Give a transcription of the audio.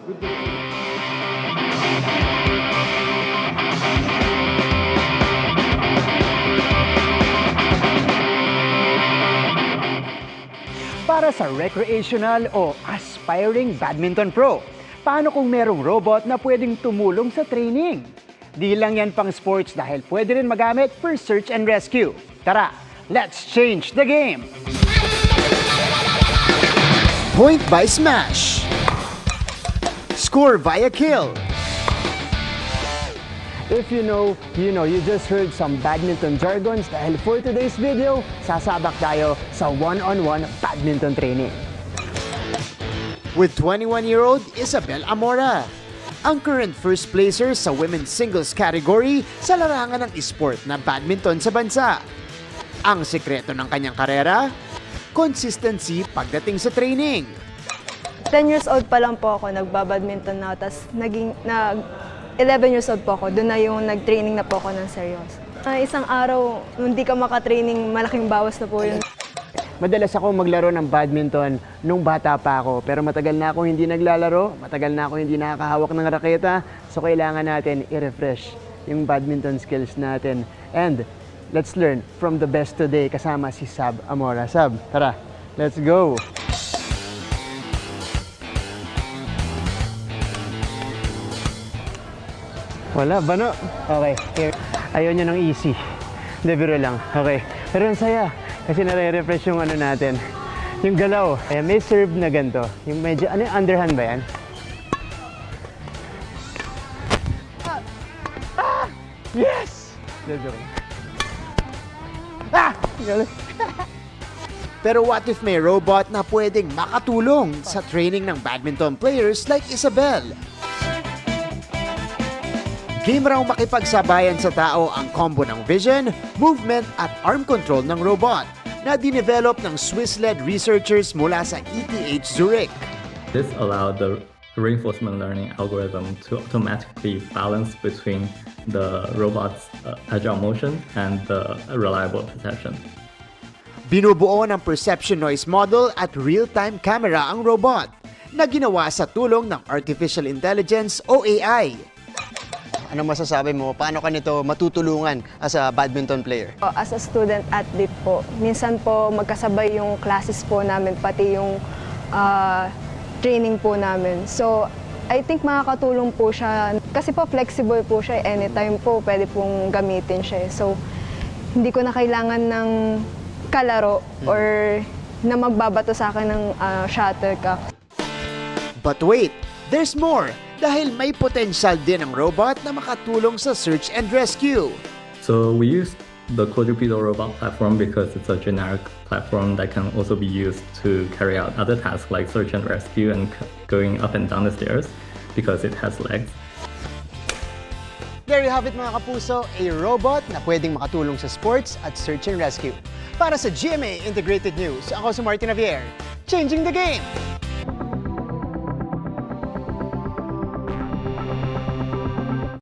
Para sa recreational o aspiring badminton pro, paano kung merong robot na pwedeng tumulong sa training? Di lang yan pang sports dahil pwede rin magamit for search and rescue. Tara, let's change the game! Point by smash. Score via kill. If you know, you know. You just heard some badminton jargons dahil for today's video, sasabak tayo sa one-on-one badminton training. With 21-year-old Isabel Amora, ang current first placer sa women's singles category sa larangan ng esport na badminton sa bansa. Ang sikreto ng kanyang karera? Consistency pagdating sa training. 10 years old pa lang po ako, nagbabadminton na, tapos 11 years old po ako, doon na yung nag-training na po ako ng seryoso. Isang araw, hindi ka makatraining, malaking bawas na po yun. Madalas ako maglaro ng badminton nung bata pa ako, pero matagal na ako hindi naglalaro, matagal na ako hindi nakakahawak ng raketa, so kailangan natin i-refresh yung badminton skills natin. And let's learn from the best today kasama si Sab Amora. Sab, tara, let's go! Wala, bano? Okay, here. Ayaw niya ng easy. Hindi, biro lang. Okay. Pero ang saya. Kasi nare-refresh yung ano natin. Yung galaw. Ayan, may serve na ganito. Yung medyo, ano yung underhand ba yan? Ah! Yes! Hindi, ah! Galing. Pero what if may robot na pwedeng makatulong sa training ng badminton players like Isabel? Game raw makipagsabayan sa tao ang combo ng vision, movement at arm control ng robot na dinevelop ng Swiss-led researchers mula sa ETH Zurich. This allowed the reinforcement learning algorithm to automatically balance between the robot's agile motion and the reliable perception. Binubuo ng perception noise model at real-time camera ang robot na ginawa sa tulong ng Artificial Intelligence o AI. Ano masasabi mo? Paano ka nito matutulungan as a badminton player? As a student athlete po, minsan po magkasabay yung classes po namin, pati yung training po namin. So, I think makakatulong po siya. Kasi po flexible po siya, anytime po pwede pong gamitin siya. So, hindi ko na kailangan ng kalaro or na magbabato sa akin ng shuttlecock. But wait, there's more! Dahil may potential din ang robot na makatulong sa search and rescue. So we use the quadrupedal robot platform because it's a generic platform that can also be used to carry out other tasks like search and rescue and going up and down the stairs because it has legs. There you have it mga kapuso, a robot na pwedeng makatulong sa sports at search and rescue. Para sa GMA Integrated News, ako si Martin Javier, changing the game!